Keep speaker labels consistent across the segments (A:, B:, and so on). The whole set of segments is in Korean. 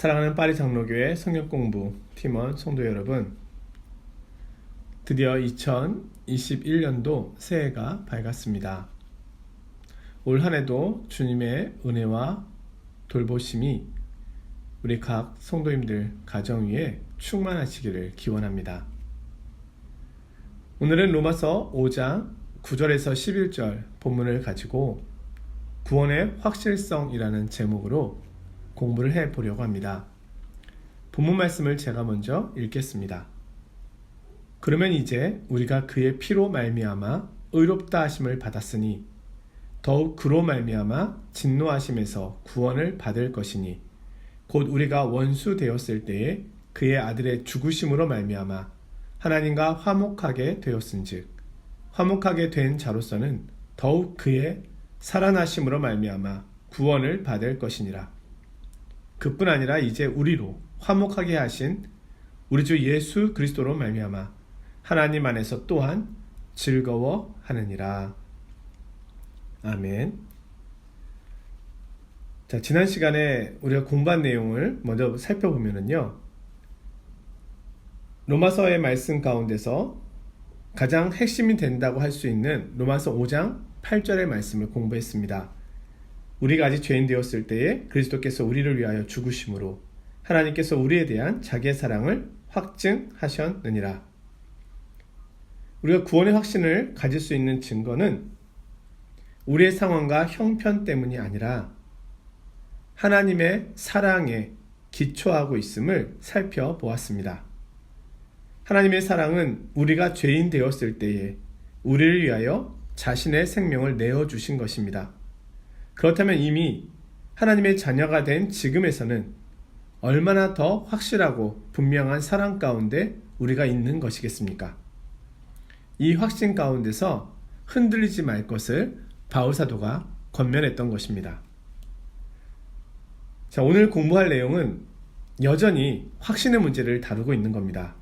A: 사랑하는 파리 장로교회 성경공부 팀원 성도 여러분, 드디어 2021년도 새해가 밝았습니다. 올 한해도 주님의 은혜와 돌보심이 우리 각 성도님들 가정 위에 충만하시기를 기원합니다. 오늘은 로마서 5장 9절에서 11절 본문을 가지고 구원의 확실성이라는 제목으로 공부를 해보려고 합니다. 본문 말씀을 제가 먼저 읽겠습니다. 그러면 이제 우리가 그의 피로 말미암아 의롭다 하심을 받았으니 더욱 그로 말미암아 진노하심에서 구원을 받을 것이니 곧 우리가 원수 되었을 때에 그의 아들의 죽으심으로 말미암아 하나님과 화목하게 되었은즉 화목하게 된 자로서는 더욱 그의 살아나심으로 말미암아 구원을 받을 것이니라. 그뿐 아니라 이제 우리로 화목하게 하신 우리 주 예수 그리스도로 말미암아 하나님 안에서 또한 즐거워하느니라. 아멘. 자, 지난 시간에 우리가 공부한 내용을 먼저 살펴보면요, 로마서의 말씀 가운데서 가장 핵심이 된다고 할 수 있는 로마서 5장 8절의 말씀을 공부했습니다. 우리가 아직 죄인 되었을 때에 그리스도께서 우리를 위하여 죽으심으로 하나님께서 우리에 대한 자기의 사랑을 확증하셨느니라. 우리가 구원의 확신을 가질 수 있는 증거는 우리의 상황과 형편 때문이 아니라 하나님의 사랑에 기초하고 있음을 살펴보았습니다. 하나님의 사랑은 우리가 죄인 되었을 때에 우리를 위하여 자신의 생명을 내어주신 것입니다. 그렇다면 이미 하나님의 자녀가 된 지금에서는 얼마나 더 확실하고 분명한 사랑 가운데 우리가 있는 것이겠습니까? 이 확신 가운데서 흔들리지 말 것을 바울사도가 권면했던 것입니다. 자, 오늘 공부할 내용은 여전히 확신의 문제를 다루고 있는 겁니다.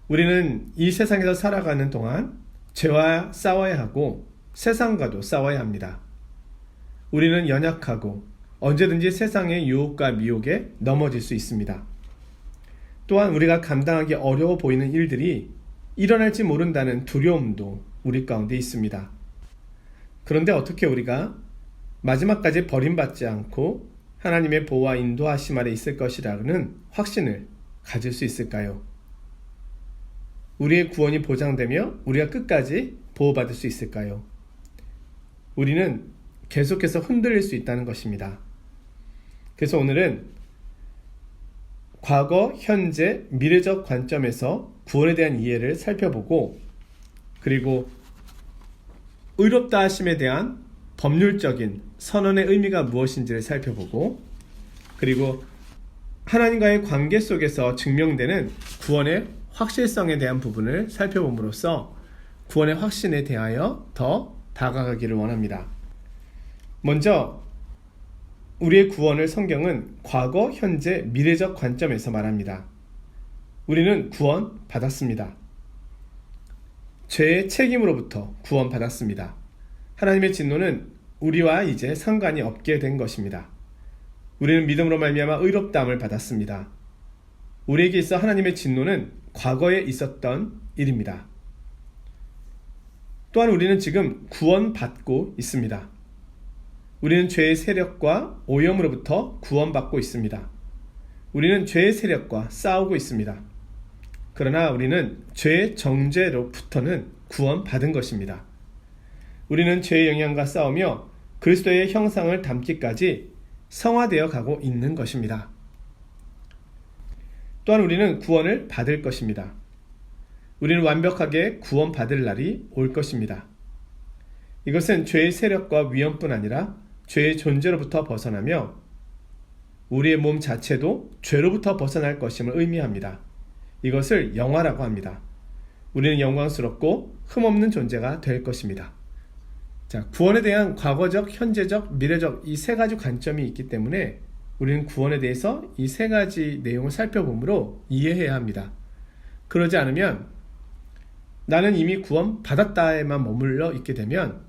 A: 우리는 이 세상에서 살아가는 동안 죄와 싸워야 하고 세상과도 싸워야 합니다. 우리는 연약하고 언제든지 세상의 유혹과 미혹에 넘어질 수 있습니다. 또한 우리가 감당하기 어려워 보이는 일들이 일어날지 모른다는 두려움도 우리 가운데 있습니다. 그런데 어떻게 우리가 마지막까지 버림받지 않고 하나님의 보호와 인도하심 아래 있을 것이라는 확신을 가질 수 있을까요? 우리의 구원이 보장되며 우리가 끝까지 보호받을 수 있을까요? 우리는 계속해서 흔들릴 수 있다는 것입니다. 그래서 오늘은 과거, 현재, 미래적 관점에서 구원에 대한 이해를 살펴보고, 그리고 의롭다 하심에 대한 법률적인 선언의 의미가 무엇인지를 살펴보고, 그리고 하나님과의 관계 속에서 증명되는 구원의 확실성에 대한 부분을 살펴봄으로써 구원의 확신에 대하여 더 다가가기를 원합니다. 먼저 우리의 구원을 성경은 과거, 현재, 미래적 관점에서 말합니다. 우리는 구원 받았습니다. 죄의 책임으로부터 구원 받았습니다. 하나님의 진노는 우리와 이제 상관이 없게 된 것입니다. 우리는 믿음으로 말미암아 의롭다함을 받았습니다. 우리에게 있어 하나님의 진노는 과거에 있었던 일입니다. 또한 우리는 지금 구원받고 있습니다. 우리는 죄의 세력과 오염으로부터 구원받고 있습니다. 우리는 죄의 세력과 싸우고 있습니다. 그러나 우리는 죄의 정죄로부터는 구원받은 것입니다. 우리는 죄의 영향과 싸우며 그리스도의 형상을 담기까지 성화되어 가고 있는 것입니다. 또한 우리는 구원을 받을 것입니다. 우리는 완벽하게 구원받을 날이 올 것입니다. 이것은 죄의 세력과 위험뿐 아니라 죄의 존재로부터 벗어나며 우리의 몸 자체도 죄로부터 벗어날 것임을 의미합니다. 이것을 영화라고 합니다. 우리는 영광스럽고 흠없는 존재가 될 것입니다. 자, 구원에 대한 과거적, 현재적, 미래적 이 세 가지 관점이 있기 때문에 우리는 구원에 대해서 이 세 가지 내용을 살펴보므로 이해해야 합니다. 그러지 않으면 나는 이미 구원 받았다에만 머물러 있게 되면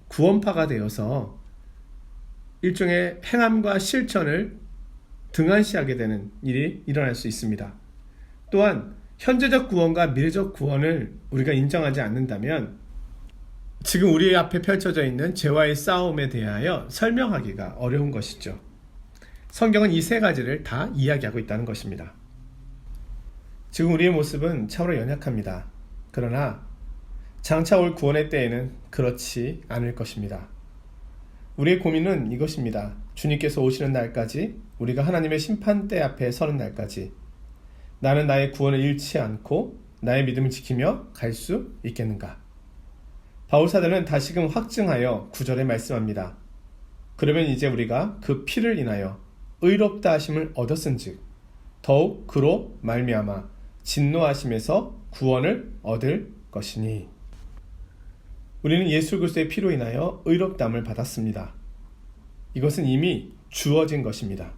A: 구원파가 되어서 일종의 행함과 실천을 등한시하게 되는 일이 일어날 수 있습니다. 또한 현재적 구원과 미래적 구원을 우리가 인정하지 않는다면 지금 우리 앞에 펼쳐져 있는 죄와의 싸움에 대하여 설명하기가 어려운 것이죠. 성경은 이 세 가지를 다 이야기하고 있다는 것입니다. 지금 우리의 모습은 참으로 연약합니다. 그러나 장차 올 구원의 때에는 그렇지 않을 것입니다. 우리의 고민은 이것입니다. 주님께서 오시는 날까지, 우리가 하나님의 심판대 앞에 서는 날까지 나는 나의 구원을 잃지 않고 나의 믿음을 지키며 갈 수 있겠는가? 바울사도는 다시금 확증하여 9절에 말씀합니다. 그러면 이제 우리가 그 피를 인하여 의롭다 하심을 얻었은즉 더욱 그로 말미암아 진노하심에서 구원을 얻을 것이니. 우리는 예수 그리스도의 피로 인하여 의롭다함을 받았습니다. 이것은 이미 주어진 것입니다.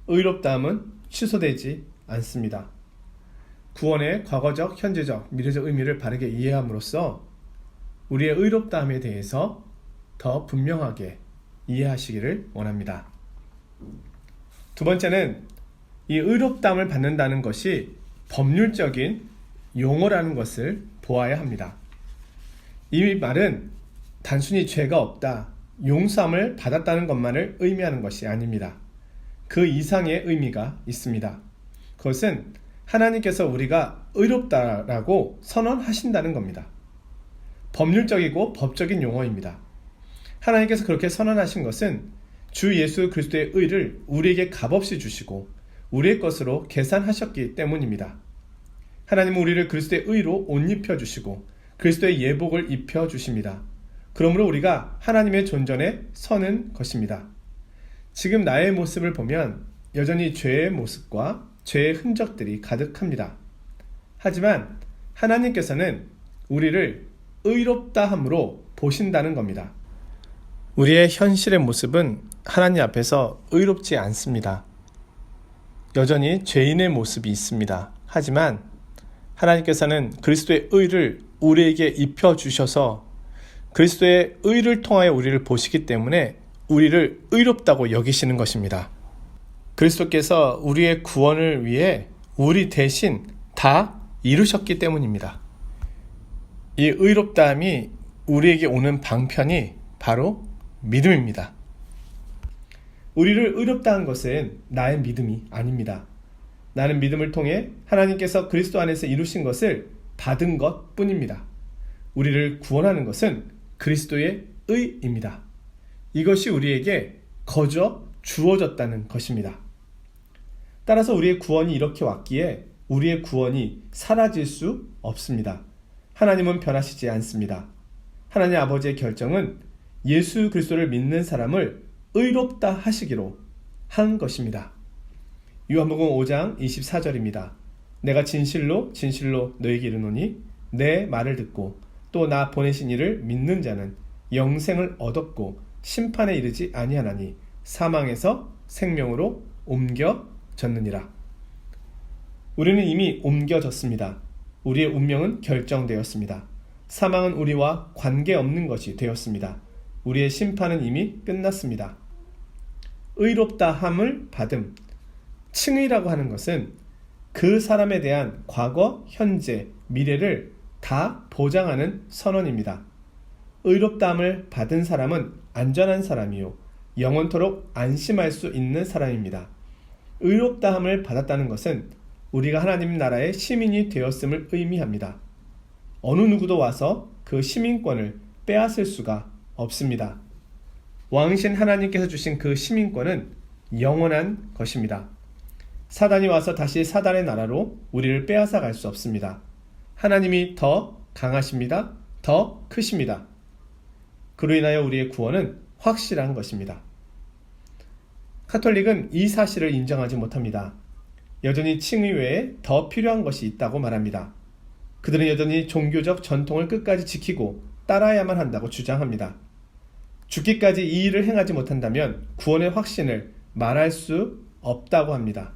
A: 의롭다함은 취소되지 않습니다. 구원의 과거적, 현재적, 미래적 의미를 바르게 이해함으로써 우리의 의롭다함에 대해서 더 분명하게 이해하시기를 원합니다. 두 번째는 이 의롭다함을 받는다는 것이 법률적인 용어라는 것을 보아야 합니다. 이 말은 단순히 죄가 없다, 용서함을 받았다는 것만을 의미하는 것이 아닙니다. 그 이상의 의미가 있습니다. 그것은 하나님께서 우리가 의롭다라고 선언하신다는 겁니다. 법률적이고 법적인 용어입니다. 하나님께서 그렇게 선언하신 것은 주 예수 그리스도의 의를 우리에게 값없이 주시고 우리의 것으로 계산하셨기 때문입니다. 하나님은 우리를 그리스도의 의로 옷 입혀주시고 그리스도의 예복을 입혀주십니다. 그러므로 우리가 하나님의 존전에 서는 것입니다. 지금 나의 모습을 보면 여전히 죄의 모습과 죄의 흔적들이 가득합니다. 하지만 하나님께서는 우리를 의롭다 함으로 보신다는 겁니다. 우리의 현실의 모습은 하나님 앞에서 의롭지 않습니다. 여전히 죄인의 모습이 있습니다. 하지만 하나님께서는 그리스도의 의를 우리에게 입혀주셔서 그리스도의 의를 통하여 우리를 보시기 때문에 우리를 의롭다고 여기시는 것입니다. 그리스도께서 우리의 구원을 위해 우리 대신 다 이루셨기 때문입니다. 이 의롭다함이 우리에게 오는 방편이 바로 믿음입니다. 우리를 의롭다 한 것은 나의 믿음이 아닙니다. 나는 믿음을 통해 하나님께서 그리스도 안에서 이루신 것을 받은 것 뿐입니다. 우리를 구원하는 것은 그리스도의 의입니다. 이것이 우리에게 거저 주어졌다는 것입니다. 따라서 우리의 구원이 이렇게 왔기에 우리의 구원이 사라질 수 없습니다. 하나님은 변하시지 않습니다. 하나님 아버지의 결정은 예수 그리스도를 믿는 사람을 의롭다 하시기로 한 것입니다. 요한복음 5장 24절입니다. 내가 진실로 진실로 너희에게 이르노니 내 말을 듣고 또 나 보내신 이를 믿는 자는 영생을 얻었고 심판에 이르지 아니하나니 사망에서 생명으로 옮겨졌느니라. 우리는 이미 옮겨졌습니다. 우리의 운명은 결정되었습니다. 사망은 우리와 관계없는 것이 되었습니다. 우리의 심판은 이미 끝났습니다. 의롭다 함을 받음, 칭의라고 하는 것은 그 사람에 대한 과거, 현재, 미래를 다 보장하는 선언입니다. 의롭다함을 받은 사람은 안전한 사람이요 영원토록 안심할 수 있는 사람입니다. 의롭다함을 받았다는 것은 우리가 하나님 나라의 시민이 되었음을 의미합니다. 어느 누구도 와서 그 시민권을 빼앗을 수가 없습니다. 왕이신 하나님께서 주신 그 시민권은 영원한 것입니다. 사단이 와서 다시 사단의 나라로 우리를 빼앗아 갈 수 없습니다. 하나님이 더 강하십니다. 더 크십니다. 그로 인하여 우리의 구원은 확실한 것입니다. 카톨릭은 이 사실을 인정하지 못합니다. 여전히 칭의 외에 더 필요한 것이 있다고 말합니다. 그들은 여전히 종교적 전통을 끝까지 지키고 따라야만 한다고 주장합니다. 죽기까지 이 일을 행하지 못한다면 구원의 확신을 말할 수 없다고 합니다.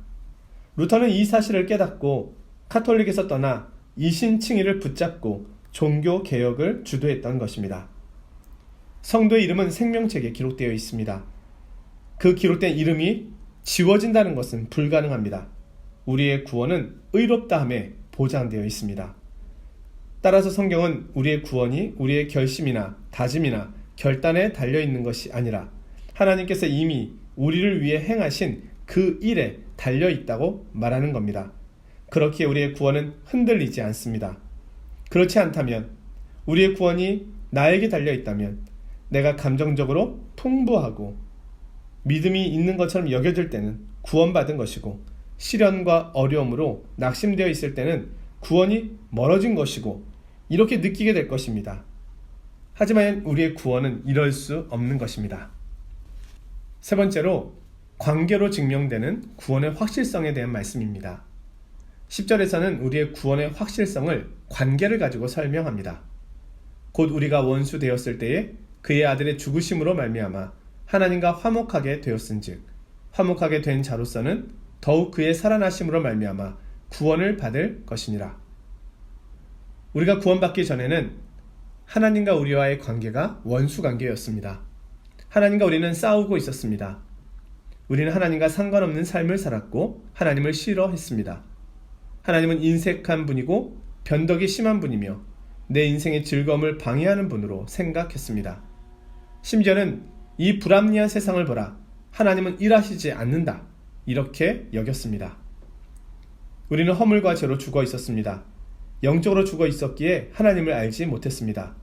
A: 루터는 이 사실을 깨닫고 카톨릭에서 떠나 이신칭의를 붙잡고 종교 개혁을 주도했던 것입니다. 성도의 이름은 생명책에 기록되어 있습니다. 그 기록된 이름이 지워진다는 것은 불가능합니다. 우리의 구원은 의롭다함에 보장되어 있습니다. 따라서 성경은 우리의 구원이 우리의 결심이나 다짐이나 결단에 달려있는 것이 아니라 하나님께서 이미 우리를 위해 행하신 그 일에 달려있다고 말하는 겁니다. 그렇기에 우리의 구원은 흔들리지 않습니다. 그렇지 않다면, 우리의 구원이 나에게 달려있다면 내가 감정적으로 풍부하고 믿음이 있는 것처럼 여겨질 때는 구원받은 것이고, 시련과 어려움으로 낙심되어 있을 때는 구원이 멀어진 것이고, 이렇게 느끼게 될 것입니다. 하지만 우리의 구원은 이럴 수 없는 것입니다. 세 번째로, 관계로 증명되는 구원의 확실성에 대한 말씀입니다. 10절에서는 우리의 구원의 확실성을 관계를 가지고 설명합니다. 곧 우리가 원수 되었을 때에 그의 아들의 죽으심으로 말미암아 하나님과 화목하게 되었은즉 화목하게 된 자로서는 더욱 그의 살아나심으로 말미암아 구원을 받을 것이니라. 우리가 구원받기 전에는 하나님과 우리와의 관계가 원수 관계였습니다. 하나님과 우리는 싸우고 있었습니다. 우리는 하나님과 상관없는 삶을 살았고 하나님을 싫어했습니다. 하나님은 인색한 분이고 변덕이 심한 분이며 내 인생의 즐거움을 방해하는 분으로 생각했습니다. 심지어는 이 불합리한 세상을 보라, 하나님은 일하시지 않는다, 이렇게 여겼습니다. 우리는 허물과 죄로 죽어 있었습니다. 영적으로 죽어 있었기에 하나님을 알지 못했습니다.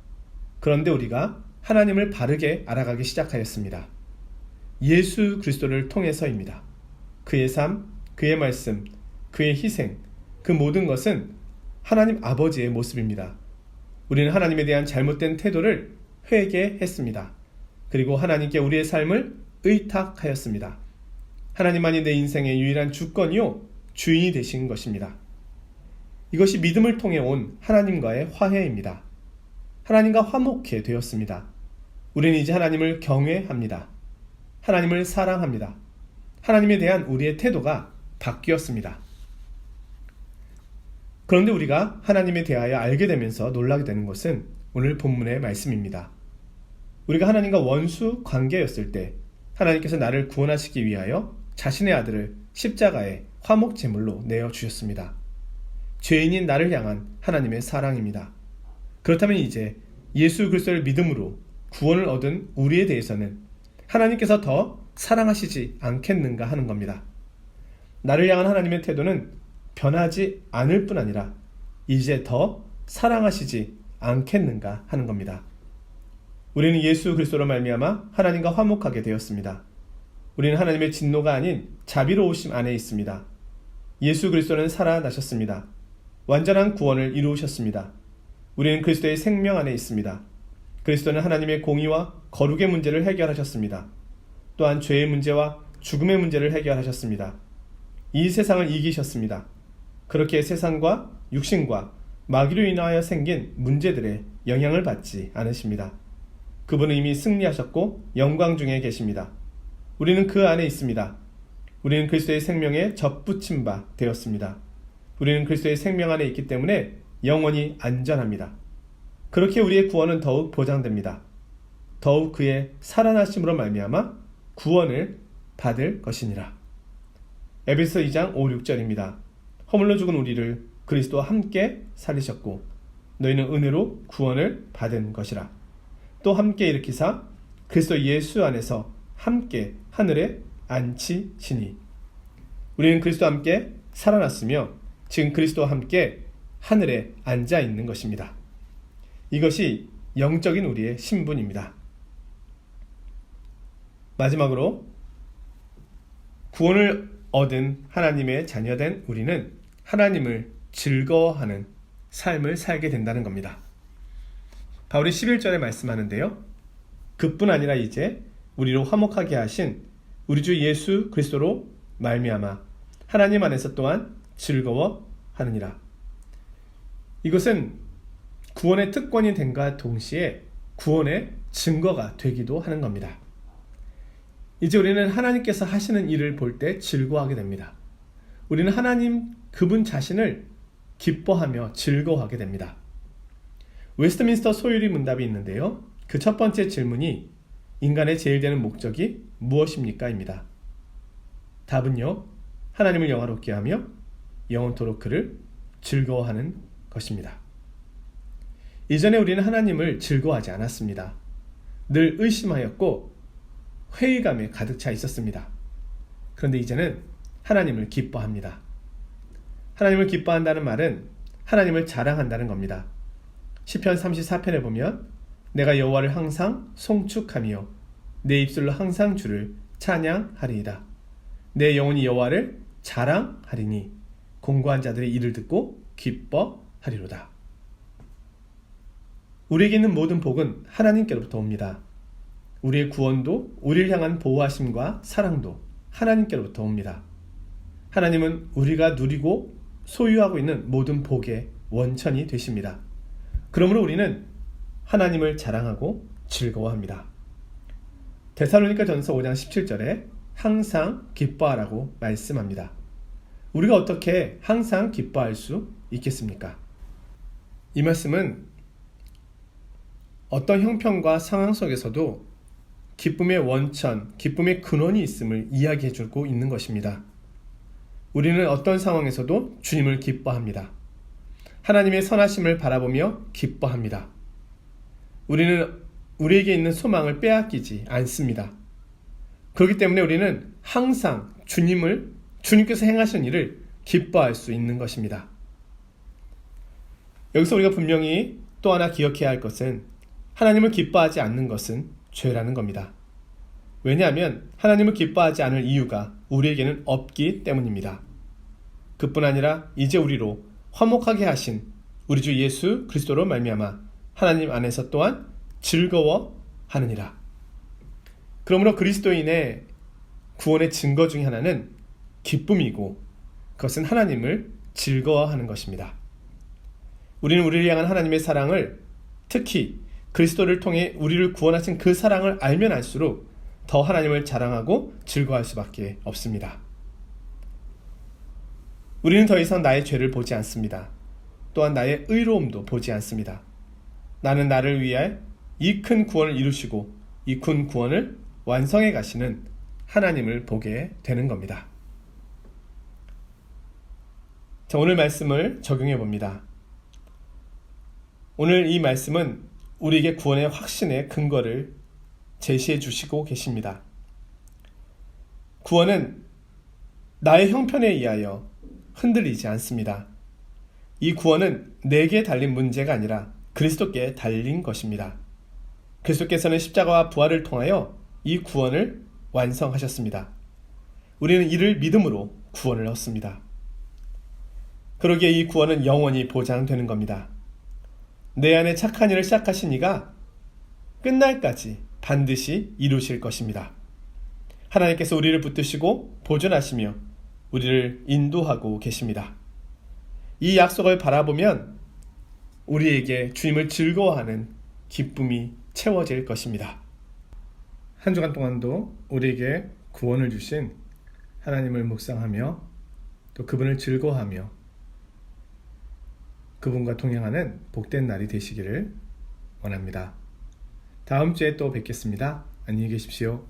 A: 그런데 우리가 하나님을 바르게 알아가기 시작하였습니다. 예수 그리스도를 통해서입니다. 그의 삶, 그의 말씀, 그의 희생, 그 모든 것은 하나님 아버지의 모습입니다. 우리는 하나님에 대한 잘못된 태도를 회개했습니다. 그리고 하나님께 우리의 삶을 의탁하였습니다. 하나님만이 내 인생의 유일한 주권이요 주인이 되신 것입니다. 이것이 믿음을 통해 온 하나님과의 화해입니다. 하나님과 화목해 되었습니다. 우리는 이제 하나님을 경외합니다. 하나님을 사랑합니다. 하나님에 대한 우리의 태도가 바뀌었습니다. 그런데 우리가 하나님에 대하여 알게 되면서 놀라게 되는 것은 오늘 본문의 말씀입니다. 우리가 하나님과 원수 관계였을 때 하나님께서 나를 구원하시기 위하여 자신의 아들을 십자가에 화목 제물로 내어주셨습니다. 죄인인 나를 향한 하나님의 사랑입니다. 그렇다면 이제 예수 그리스도를 믿음으로 구원을 얻은 우리에 대해서는 하나님께서 더 사랑하시지 않겠는가 하는 겁니다. 나를 향한 하나님의 태도는 변하지 않을 뿐 아니라 이제 더 사랑하시지 않겠는가 하는 겁니다. 우리는 예수 그리스도로 말미암아 하나님과 화목하게 되었습니다. 우리는 하나님의 진노가 아닌 자비로우심 안에 있습니다. 예수 그리스도는 살아나셨습니다. 완전한 구원을 이루셨습니다. 우리는 그리스도의 생명 안에 있습니다. 그리스도는 하나님의 공의와 거룩의 문제를 해결하셨습니다. 또한 죄의 문제와 죽음의 문제를 해결하셨습니다. 이 세상을 이기셨습니다. 그렇게 세상과 육신과 마귀로 인하여 생긴 문제들에 영향을 받지 않으십니다. 그분은 이미 승리하셨고 영광 중에 계십니다. 우리는 그 안에 있습니다. 우리는 그리스도의 생명에 접붙임 바 되었습니다. 우리는 그리스도의 생명 안에 있기 때문에 영원히 안전합니다. 그렇게 우리의 구원은 더욱 보장됩니다. 더욱 그의 살아나심으로 말미암아 구원을 받을 것이니라. 에베소 2장 5, 6절입니다. 허물로 죽은 우리를 그리스도와 함께 살리셨고 너희는 은혜로 구원을 받은 것이라. 또 함께 일으키사 그리스도 예수 안에서 함께 하늘에 앉히시니. 우리는 그리스도와 함께 살아났으며 지금 그리스도와 함께 하늘에 앉아 있는 것입니다. 이것이 영적인 우리의 신분입니다. 마지막으로 구원을 얻은 하나님의 자녀된 우리는 하나님을 즐거워하는 삶을 살게 된다는 겁니다. 바울이 11절에 말씀하는데요. 그뿐 아니라 이제 우리로 화목하게 하신 우리 주 예수 그리스도로 말미암아 하나님 안에서 또한 즐거워하느니라. 이것은 구원의 특권이 됨과 동시에 구원의 증거가 되기도 하는 겁니다. 이제 우리는 하나님께서 하시는 일을 볼 때 즐거워하게 됩니다. 우리는 하나님 그분 자신을 기뻐하며 즐거워하게 됩니다. 웨스트민스터 소유리 문답이 있는데요. 그 첫 번째 질문이 인간의 제일 되는 목적이 무엇입니까? 입니다. 답은요, 하나님을 영화롭게 하며 영원토록 그를 즐거워하는 것입니다. 이전에 우리는 하나님을 즐거워하지 않았습니다. 늘 의심하였고 회의감에 가득 차 있었습니다. 그런데 이제는 하나님을 기뻐합니다. 하나님을 기뻐한다는 말은 하나님을 자랑한다는 겁니다. 시편 34편에 보면 내가 여호와를 항상 송축하며 내 입술로 항상 주를 찬양하리이다. 내 영혼이 여호와를 자랑하리니 공고한 자들의 일을 듣고 기뻐하리로다. 우리에게 있는 모든 복은 하나님께로부터 옵니다. 우리의 구원도 우리를 향한 보호하심과 사랑도 하나님께로부터 옵니다. 하나님은 우리가 누리고 소유하고 있는 모든 복의 원천이 되십니다. 그러므로 우리는 하나님을 자랑하고 즐거워합니다. 데살로니가전서 5장 17절에 항상 기뻐하라고 말씀합니다. 우리가 어떻게 항상 기뻐할 수 있겠습니까? 이 말씀은 어떤 형편과 상황 속에서도 기쁨의 원천, 기쁨의 근원이 있음을 이야기해 주고 있는 것입니다. 우리는 어떤 상황에서도 주님을 기뻐합니다. 하나님의 선하심을 바라보며 기뻐합니다. 우리는 우리에게 있는 소망을 빼앗기지 않습니다. 그렇기 때문에 우리는 항상 주님께서 행하신 일을 기뻐할 수 있는 것입니다. 여기서 우리가 분명히 또 하나 기억해야 할 것은 하나님을 기뻐하지 않는 것은 죄라는 겁니다. 왜냐하면 하나님을 기뻐하지 않을 이유가 우리에게는 없기 때문입니다. 그뿐 아니라 이제 우리로 화목하게 하신 우리 주 예수 그리스도로 말미암아 하나님 안에서 또한 즐거워하느니라. 그러므로 그리스도인의 구원의 증거 중에 하나는 기쁨이고 그것은 하나님을 즐거워하는 것입니다. 우리는 우리를 향한 하나님의 사랑을, 특히 그리스도를 통해 우리를 구원하신 그 사랑을 알면 알수록 더 하나님을 자랑하고 즐거워할 수밖에 없습니다. 우리는 더 이상 나의 죄를 보지 않습니다. 또한 나의 의로움도 보지 않습니다. 나는 나를 위해 이 큰 구원을 이루시고 이 큰 구원을 완성해 가시는 하나님을 보게 되는 겁니다. 자, 오늘 말씀을 적용해 봅니다. 오늘 이 말씀은 우리에게 구원의 확신의 근거를 제시해 주시고 계십니다. 구원은 나의 형편에 의하여 흔들리지 않습니다. 이 구원은 내게 달린 문제가 아니라 그리스도께 달린 것입니다. 그리스도께서는 십자가와 부활을 통하여 이 구원을 완성하셨습니다. 우리는 이를 믿음으로 구원을 얻습니다. 그러기에 이 구원은 영원히 보장되는 겁니다. 내 안에 착한 일을 시작하신 이가 끝날까지 반드시 이루실 것입니다. 하나님께서 우리를 붙드시고 보존하시며 우리를 인도하고 계십니다. 이 약속을 바라보면 우리에게 주님을 즐거워하는 기쁨이 채워질 것입니다. 한 주간 동안도 우리에게 구원을 주신 하나님을 묵상하며 또 그분을 즐거워하며 그분과 동행하는 복된 날이 되시기를 원합니다. 다음 주에 또 뵙겠습니다. 안녕히 계십시오.